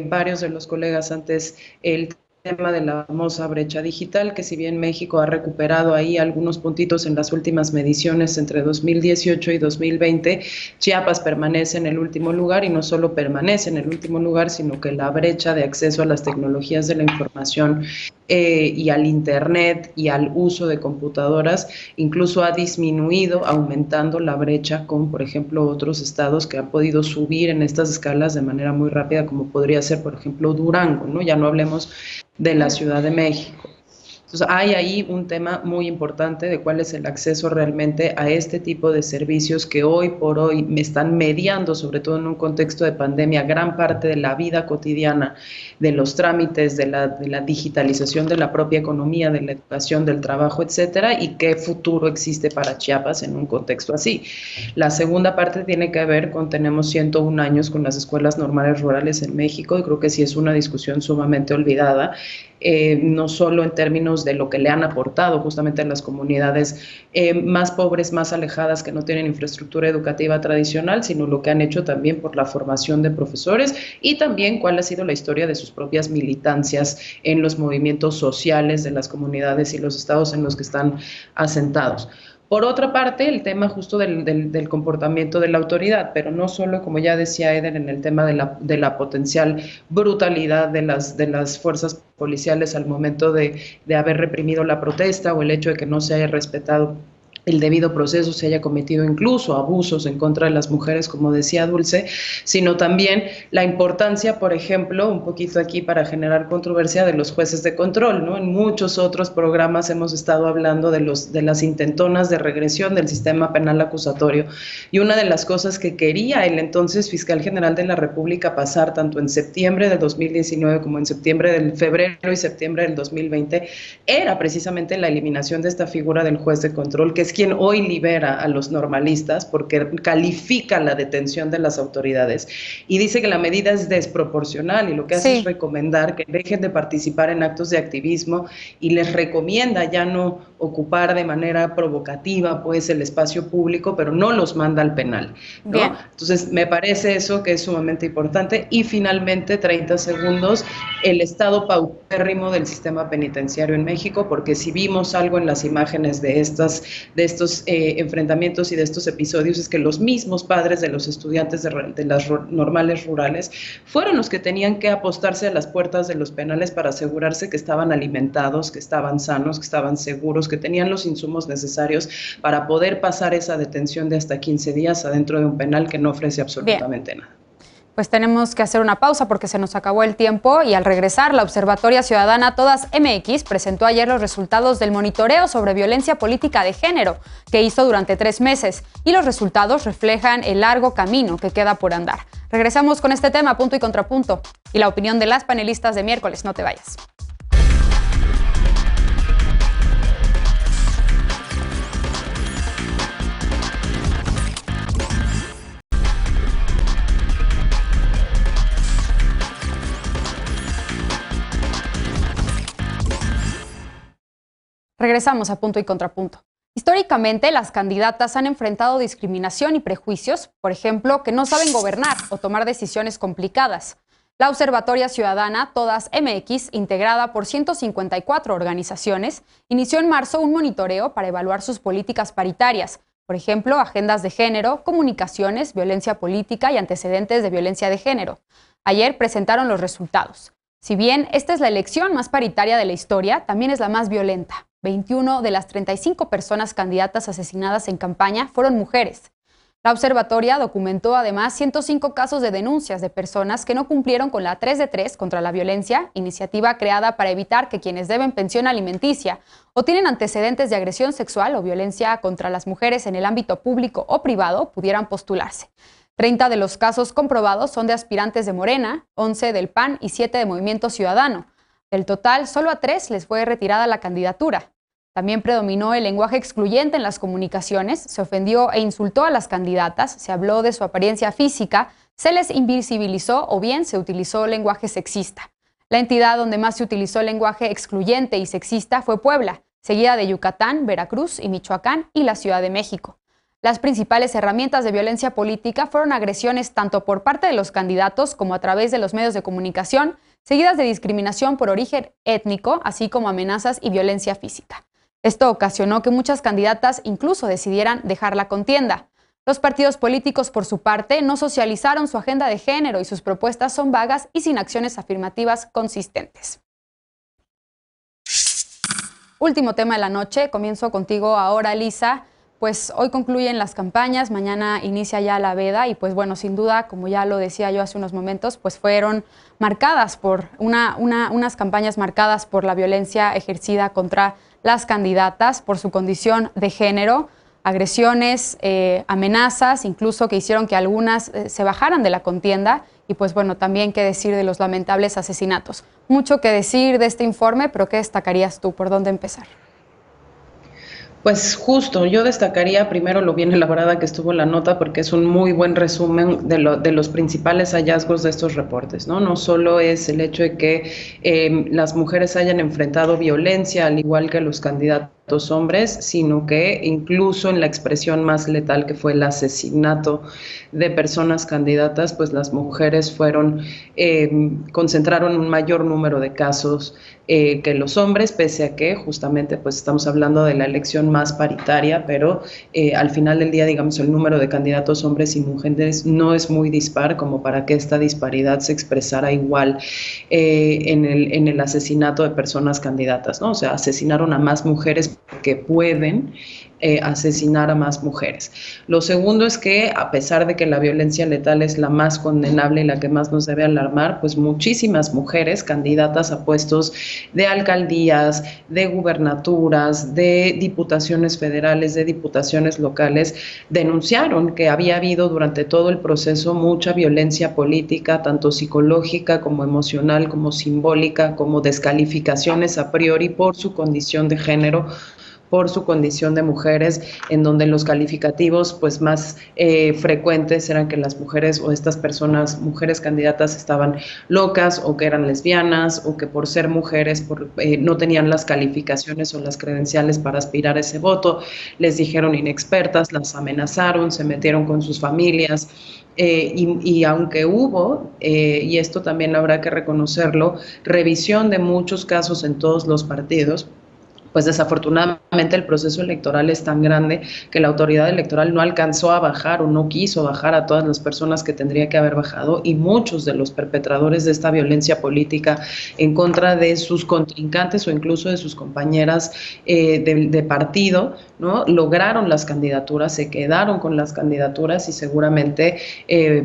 varios de los colegas antes, el tema de la famosa brecha digital, que si bien México ha recuperado ahí algunos puntitos en las últimas mediciones entre 2018 y 2020, Chiapas permanece en el último lugar y no solo permanece en el último lugar, sino que la brecha de acceso a las tecnologías de la información y al Internet y al uso de computadoras incluso ha disminuido, aumentando la brecha con, por ejemplo, otros estados que han podido subir en estas escalas de manera muy rápida, como podría ser, por ejemplo, Durango, ¿no? Ya no hablemos de la Ciudad de México. Entonces, hay ahí un tema muy importante de cuál es el acceso realmente a este tipo de servicios que hoy por hoy me están mediando, sobre todo en un contexto de pandemia, gran parte de la vida cotidiana, de los trámites, de la digitalización de la propia economía, de la educación, del trabajo, etcétera, y qué futuro existe para Chiapas en un contexto así. La segunda parte tiene que ver con, tenemos 101 años con las escuelas normales rurales en México, y creo que sí es una discusión sumamente olvidada, no solo en términos de lo que le han aportado justamente a las comunidades más pobres, más alejadas, que no tienen infraestructura educativa tradicional, sino lo que han hecho también por la formación de profesores y también cuál ha sido la historia de sus propias militancias en los movimientos sociales de las comunidades y los estados en los que están asentados. Por otra parte, el tema justo del comportamiento de la autoridad, pero no solo, como ya decía Eder, en el tema de la potencial brutalidad de las fuerzas policiales al momento de haber reprimido la protesta, o el hecho de que no se haya respetado el debido proceso, se haya cometido incluso abusos en contra de las mujeres, como decía Dulce, sino también la importancia, por ejemplo, un poquito aquí para generar controversia, de los jueces de control, ¿no? En muchos otros programas hemos estado hablando de las intentonas de regresión del sistema penal acusatorio, y una de las cosas que quería el entonces fiscal general de la República pasar, tanto en septiembre del 2019 como en febrero y septiembre del 2020, era precisamente la eliminación de esta figura del juez de control, que es quien hoy libera a los normalistas, porque califica la detención de las autoridades y dice que la medida es desproporcional, y lo que hace es recomendar que dejen de participar en actos de activismo, y les recomienda ya no ocupar de manera provocativa pues el espacio público, pero no los manda al penal, ¿no? Bien. Entonces me parece eso que es sumamente importante. Y finalmente, 30 segundos, el estado paupérrimo del sistema penitenciario en México, porque si vimos algo en las imágenes de estos enfrentamientos y de estos episodios, es que los mismos padres de los estudiantes de las normales rurales fueron los que tenían que apostarse a las puertas de los penales para asegurarse que estaban alimentados, que estaban sanos, que estaban seguros, que tenían los insumos necesarios para poder pasar esa detención de hasta 15 días adentro de un penal que no ofrece absolutamente nada. Pues tenemos que hacer una pausa porque se nos acabó el tiempo, y al regresar, la Observatoria Ciudadana Todas MX presentó ayer los resultados del monitoreo sobre violencia política de género que hizo durante 3 meses, y los resultados reflejan el largo camino que queda por andar. Regresamos con este tema, punto y contrapunto, y la opinión de las panelistas de miércoles. No te vayas. Regresamos a Punto y Contrapunto. Históricamente, las candidatas han enfrentado discriminación y prejuicios, por ejemplo, que no saben gobernar o tomar decisiones complicadas. La Observatoria Ciudadana Todas MX, integrada por 154 organizaciones, inició en marzo un monitoreo para evaluar sus políticas paritarias, Por ejemplo, agendas de género, comunicaciones, violencia política y antecedentes de violencia de género. Ayer presentaron los resultados. Si bien esta es la elección más paritaria de la historia, también es la más violenta. 21 de las 35 personas candidatas asesinadas en campaña fueron mujeres. La observatoria documentó además 105 casos de denuncias de personas que no cumplieron con la 3 de 3 contra la violencia, iniciativa creada para evitar que quienes deben pensión alimenticia o tienen antecedentes de agresión sexual o violencia contra las mujeres en el ámbito público o privado pudieran postularse. 30 de los casos comprobados son de aspirantes de Morena, 11 del PAN y 7 de Movimiento Ciudadano. Del total, solo a 3 les fue retirada la candidatura. También predominó el lenguaje excluyente en las comunicaciones, se ofendió e insultó a las candidatas, se habló de su apariencia física, se les invisibilizó o bien se utilizó lenguaje sexista. La entidad donde más se utilizó el lenguaje excluyente y sexista fue Puebla, seguida de Yucatán, Veracruz y Michoacán y la Ciudad de México. Las principales herramientas de violencia política fueron agresiones tanto por parte de los candidatos como a través de los medios de comunicación, seguidas de discriminación por origen étnico, así como amenazas y violencia física. Esto ocasionó que muchas candidatas incluso decidieran dejar la contienda. Los partidos políticos, por su parte, no socializaron su agenda de género y sus propuestas son vagas y sin acciones afirmativas consistentes. Último tema de la noche, comienzo contigo ahora, Lisa. Pues hoy concluyen las campañas, mañana inicia ya la veda y pues bueno, sin duda, como ya lo decía yo hace unos momentos, pues fueron marcadas por unas campañas marcadas por la violencia ejercida contra las candidatas por su condición de género, agresiones, amenazas, incluso que hicieron que algunas se bajaran de la contienda y pues bueno, también qué decir de los lamentables asesinatos. Mucho que decir de este informe, pero ¿qué destacarías tú? ¿Por dónde empezar? Pues justo, yo destacaría primero lo bien elaborada que estuvo la nota porque es un muy buen resumen de los principales hallazgos de estos reportes, ¿no? No solo es el hecho de que las mujeres hayan enfrentado violencia al igual que los candidatos hombres, sino que incluso en la expresión más letal que fue el asesinato de personas candidatas, pues las mujeres concentraron un mayor número de casos que los hombres, pese a que justamente pues estamos hablando de la elección más paritaria, pero al final del día, digamos, el número de candidatos hombres y mujeres no es muy dispar como para que esta disparidad se expresara igual en el asesinato de personas candidatas, ¿no? O sea, asesinaron a más mujeres que pueden asesinar a más mujeres. Lo segundo es que, a pesar de que la violencia letal es la más condenable y la que más nos debe alarmar, pues muchísimas mujeres candidatas a puestos de alcaldías, de gubernaturas, de diputaciones federales, de diputaciones locales, denunciaron que había habido durante todo el proceso mucha violencia política, tanto psicológica como emocional, como simbólica, como descalificaciones a priori por su condición de género, por su condición de mujeres, en donde los calificativos pues más frecuentes eran que las mujeres o estas personas, mujeres candidatas, estaban locas o que eran lesbianas o que por ser mujeres no tenían las calificaciones o las credenciales para aspirar a ese voto, les dijeron inexpertas, las amenazaron, se metieron con sus familias. Y aunque hubo, y esto también habrá que reconocerlo, revisión de muchos casos en todos los partidos, pues desafortunadamente el proceso electoral es tan grande que la autoridad electoral no alcanzó a bajar o no quiso bajar a todas las personas que tendría que haber bajado, y muchos de los perpetradores de esta violencia política en contra de sus contrincantes o incluso de sus compañeras de partido, ¿no? Lograron las candidaturas, se quedaron con las candidaturas y seguramente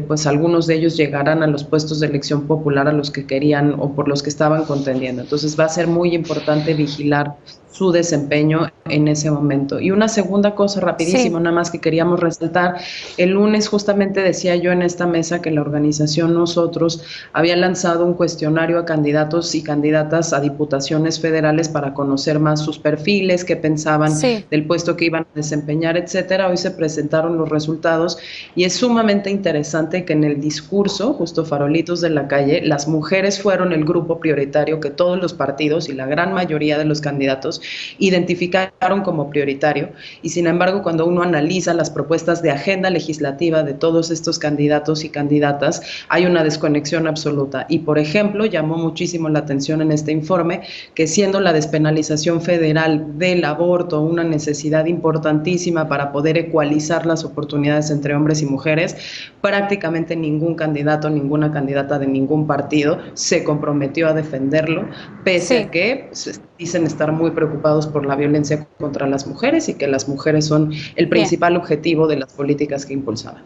pues algunos de ellos llegarán a los puestos de elección popular a los que querían o por los que estaban contendiendo. Entonces va a ser muy importante vigilar su desempeño en ese momento. Y una segunda cosa rapidísimo, nada más que queríamos resaltar, el lunes justamente decía yo en esta mesa que la organización Nosotros había lanzado un cuestionario a candidatos y candidatas a diputaciones federales para conocer más sus perfiles, qué pensaban del puesto que iban a desempeñar, etcétera. Hoy se presentaron los resultados y es sumamente interesante que en el discurso, justo farolitos de la calle, las mujeres fueron el grupo prioritario que todos los partidos y la gran mayoría de los candidatos ellos identificaron como prioritario. Y sin embargo, cuando uno analiza las propuestas de agenda legislativa de todos estos candidatos y candidatas, hay una desconexión absoluta. Y, por ejemplo, llamó muchísimo la atención en este informe que, siendo la despenalización federal del aborto una necesidad importantísima para poder ecualizar las oportunidades entre hombres y mujeres, prácticamente ningún candidato, ninguna candidata de ningún partido se comprometió a defenderlo, pese a que dicen estar muy preocupados por la violencia contra las mujeres y que las mujeres son el principal objetivo de las políticas que impulsaban.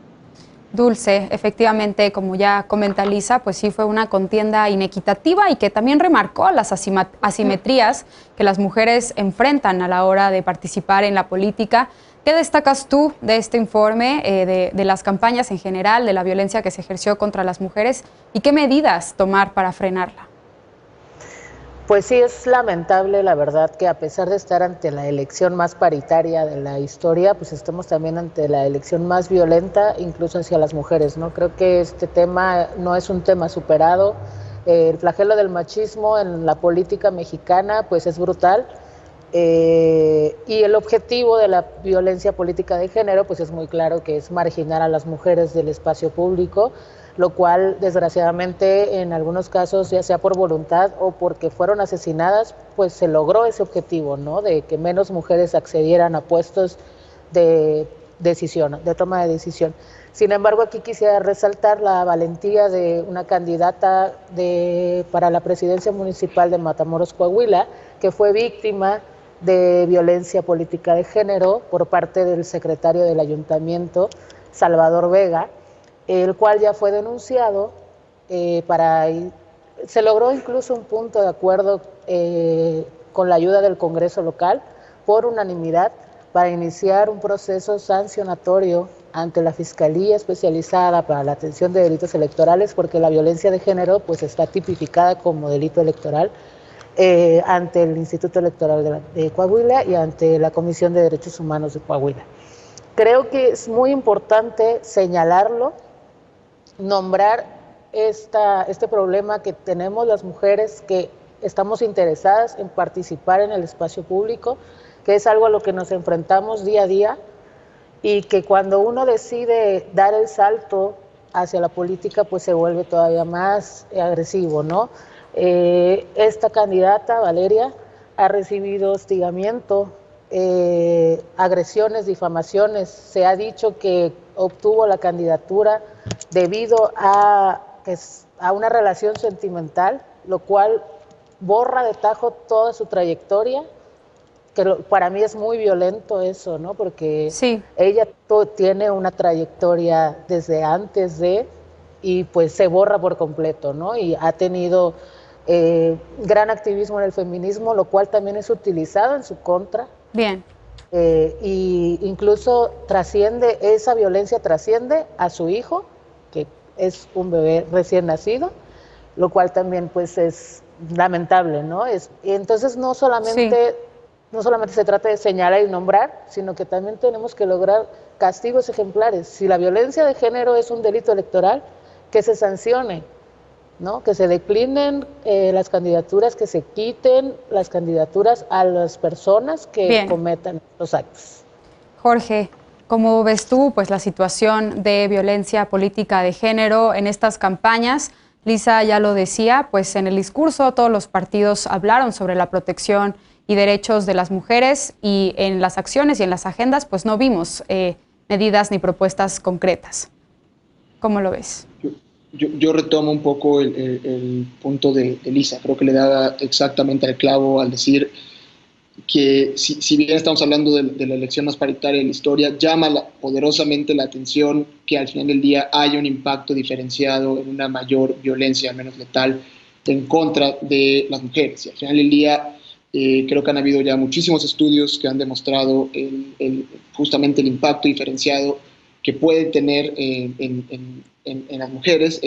Dulce, efectivamente, como ya comenta Lisa, pues sí fue una contienda inequitativa y que también remarcó las asimetrías que las mujeres enfrentan a la hora de participar en la política. ¿Qué destacas tú de este informe, de las campañas en general, de la violencia que se ejerció contra las mujeres y qué medidas tomar para frenarla? Pues sí, es lamentable, la verdad, que a pesar de estar ante la elección más paritaria de la historia, pues estamos también ante la elección más violenta, incluso hacia las mujeres, ¿no? Creo que este tema no es un tema superado. El flagelo del machismo en la política mexicana, pues es brutal. Y el objetivo de la violencia política de género, pues es muy claro, que es marginar a las mujeres del espacio público, lo cual desgraciadamente en algunos casos, ya sea por voluntad o porque fueron asesinadas, pues se logró ese objetivo, ¿no? De que menos mujeres accedieran a puestos de decisión, de toma de decisión. Sin embargo, aquí quisiera resaltar la valentía de una candidata para la presidencia municipal de Matamoros, Coahuila, que fue víctima de violencia política de género por parte del secretario del ayuntamiento, Salvador Vega, el cual ya fue denunciado. Se logró incluso un punto de acuerdo con la ayuda del Congreso local por unanimidad para iniciar un proceso sancionatorio ante la Fiscalía Especializada para la Atención de Delitos Electorales, porque la violencia de género pues está tipificada como delito electoral ante el Instituto Electoral de Coahuila y ante la Comisión de Derechos Humanos de Coahuila. Creo que es muy importante señalarlo, nombrar este problema que tenemos las mujeres que estamos interesadas en participar en el espacio público, que es algo a lo que nos enfrentamos día a día y que cuando uno decide dar el salto hacia la política, pues se vuelve todavía más agresivo, ¿no? Esta candidata, Valeria, ha recibido hostigamiento, agresiones, difamaciones. Se ha dicho que obtuvo la candidatura debido a una relación sentimental, lo cual borra de tajo toda su trayectoria, que para mí es muy violento eso, ¿no? Porque ella tiene una trayectoria desde antes y pues se borra por completo, ¿no? Y ha tenido gran activismo en el feminismo, lo cual también es utilizado en su contra. Bien. Y incluso esa violencia trasciende a su hijo, que es un bebé recién nacido, lo cual también pues es lamentable, ¿no? Y entonces no solamente se trata de señalar y nombrar, sino que también tenemos que lograr castigos ejemplares. Si la violencia de género es un delito electoral, que se sancione, ¿no? Que se declinen las candidaturas, que se quiten las candidaturas a las personas que cometan los actos. Jorge, ¿cómo ves tú pues la situación de violencia política de género en estas campañas? Lisa ya lo decía, pues en el discurso todos los partidos hablaron sobre la protección y derechos de las mujeres, y en las acciones y en las agendas pues no vimos medidas ni propuestas concretas. ¿Cómo lo ves? Yo retomo un poco el punto de Lisa. Creo que le da exactamente al clavo al decir que si bien estamos hablando de la elección más paritaria de la historia, llama poderosamente la atención que al final del día haya un impacto diferenciado en una mayor violencia, menos letal, en contra de las mujeres. Y al final del día creo que han habido ya muchísimos estudios que han demostrado justamente el impacto diferenciado que puede tener en las mujeres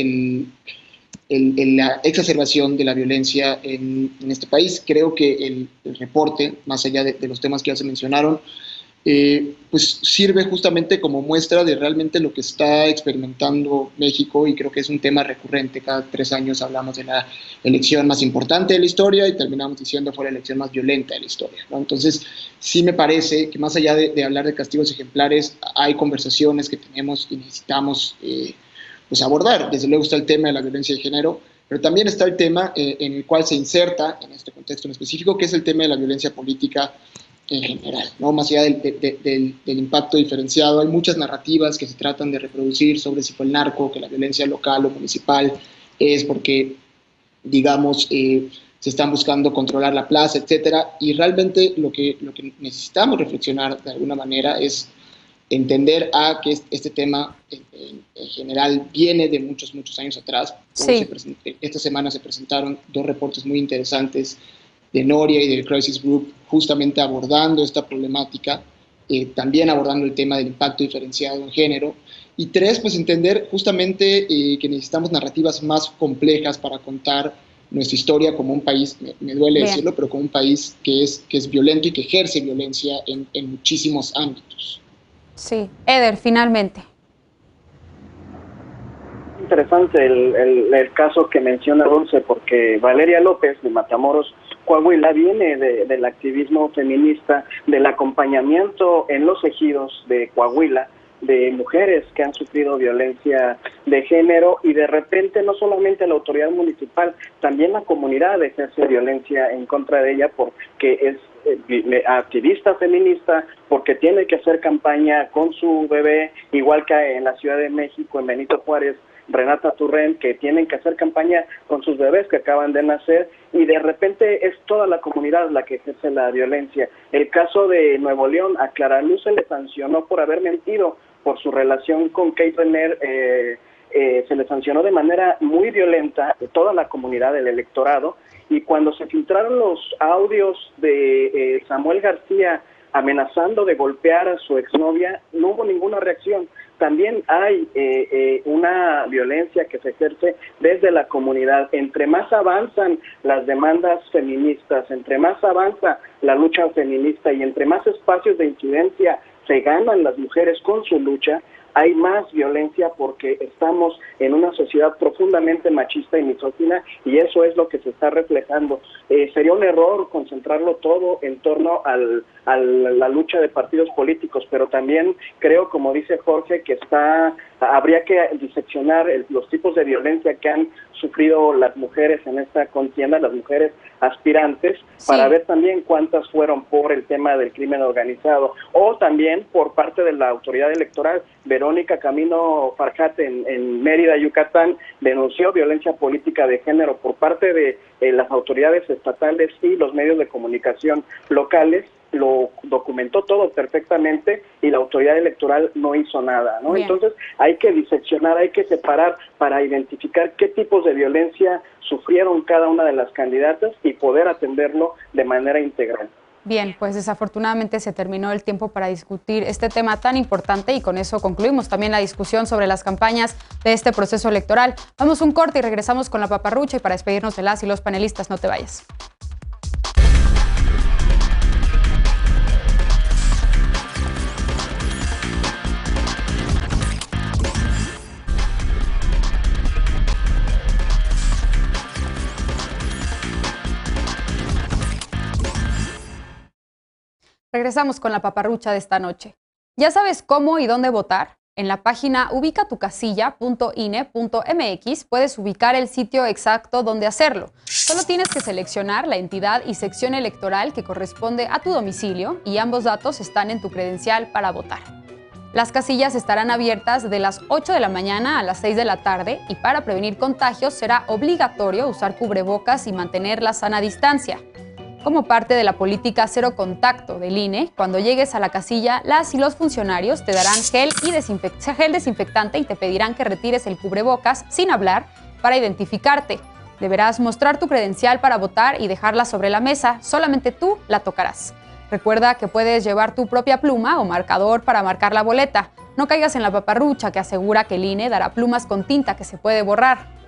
la exacerbación de la violencia en este país. Creo que el reporte, más allá de los temas que ya se mencionaron, pues sirve justamente como muestra de realmente lo que está experimentando México, y creo que es un tema recurrente. Cada 3 años hablamos de la elección más importante de la historia y terminamos diciendo fue la elección más violenta de la historia, ¿no? Entonces, sí me parece que más allá de hablar de castigos ejemplares, hay conversaciones que tenemos y necesitamos pues abordar. Desde luego está el tema de la violencia de género, pero también está el tema en el cual se inserta en este contexto en específico, que es el tema de la violencia política en general, ¿no? Más allá del impacto diferenciado, hay muchas narrativas que se tratan de reproducir sobre si fue el narco, que la violencia local o municipal es porque, digamos, se están buscando controlar la plaza, etcétera, y realmente lo que necesitamos reflexionar de alguna manera es entender que este tema en general viene de muchos años atrás. Sí. Esta semana se presentaron 2 reportes muy interesantes de Noria y del Crisis Group, justamente abordando esta problemática, también abordando el tema del impacto diferenciado en género. Y 3, pues entender justamente que necesitamos narrativas más complejas para contar nuestra historia como un país, me duele decirlo, pero como un país que es violento y que ejerce violencia en muchísimos ámbitos. Sí. Eder, finalmente. Interesante el caso que menciona Dulce, porque Valeria López de Matamoros, Coahuila, viene del activismo feminista, del acompañamiento en los ejidos de Coahuila, de mujeres que han sufrido violencia de género, y de repente no solamente la autoridad municipal, también la comunidad ejerce violencia en contra de ella porque es activista feminista, porque tiene que hacer campaña con su bebé, igual que en la Ciudad de México, en Benito Juárez, Renata Turren, que tienen que hacer campaña con sus bebés que acaban de nacer, y de repente es toda la comunidad la que ejerce la violencia. El caso de Nuevo León, a Clara Luz se le sancionó por haber mentido por su relación con Kate Renner, se le sancionó de manera muy violenta toda la comunidad, el electorado, y cuando se filtraron los audios de Samuel García amenazando de golpear a su exnovia, no hubo ninguna reacción. También hay una violencia que se ejerce desde la comunidad. Entre más avanzan las demandas feministas, entre más avanza la lucha feminista y entre más espacios de incidencia se ganan las mujeres con su lucha, hay más violencia, porque estamos en una sociedad profundamente machista y misógina, y eso es lo que se está reflejando. Sería un error concentrarlo todo en torno a la lucha de partidos políticos, pero también creo, como dice Jorge, que habría que diseccionar los tipos de violencia que han sufrido las mujeres en esta contienda, las mujeres aspirantes, para ver también cuántas fueron por el tema del crimen organizado, o también por parte de la autoridad electoral. Verónica Camino Farjat en Mérida, Yucatán, denunció violencia política de género por parte de las autoridades estatales y los medios de comunicación locales. Lo documentó todo perfectamente y la autoridad electoral no hizo nada, ¿no? Bien. Entonces hay que diseccionar, hay que separar para identificar qué tipos de violencia sufrieron cada una de las candidatas y poder atenderlo de manera integral. Bien, pues desafortunadamente se terminó el tiempo para discutir este tema tan importante, y con eso concluimos también la discusión sobre las campañas de este proceso electoral. Vamos a un corte y regresamos con la paparrucha, y para despedirnos de las y los panelistas, no te vayas. Regresamos con la paparrucha de esta noche. ¿Ya sabes cómo y dónde votar? En la página ubicatucasilla.ine.mx puedes ubicar el sitio exacto donde hacerlo. Solo tienes que seleccionar la entidad y sección electoral que corresponde a tu domicilio, y ambos datos están en tu credencial para votar. Las casillas estarán abiertas de las 8 de la mañana a las 6 de la tarde, y para prevenir contagios será obligatorio usar cubrebocas y mantener la sana distancia. Como parte de la política cero contacto del INE, cuando llegues a la casilla, las y los funcionarios te darán gel desinfectante y te pedirán que retires el cubrebocas sin hablar para identificarte. Deberás mostrar tu credencial para votar y dejarla sobre la mesa. Solamente tú la tocarás. Recuerda que puedes llevar tu propia pluma o marcador para marcar la boleta. No caigas en la paparrucha que asegura que el INE dará plumas con tinta que se puede borrar.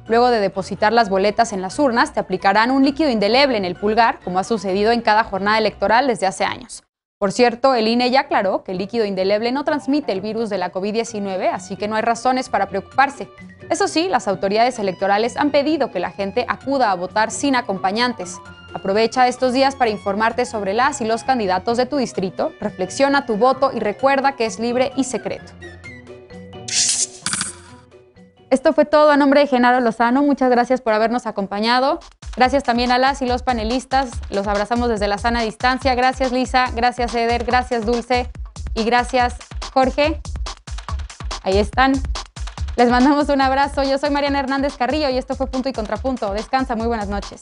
Luego de depositar las boletas en las urnas, te aplicarán un líquido indeleble en el pulgar, como ha sucedido en cada jornada electoral desde hace años. Por cierto, el INE ya aclaró que el líquido indeleble no transmite el virus de la COVID-19, así que no hay razones para preocuparse. Eso sí, las autoridades electorales han pedido que la gente acuda a votar sin acompañantes. Aprovecha estos días para informarte sobre las y los candidatos de tu distrito, reflexiona tu voto y recuerda que es libre y secreto. Esto fue todo a nombre de Genaro Lozano. Muchas gracias por habernos acompañado. Gracias también a las y los panelistas. Los abrazamos desde la sana distancia. Gracias, Lisa. Gracias, Eder. Gracias, Dulce. Y gracias, Jorge. Ahí están. Les mandamos un abrazo. Yo soy Mariana Hernández Carrillo y esto fue Punto y Contrapunto. Descansa. Muy buenas noches.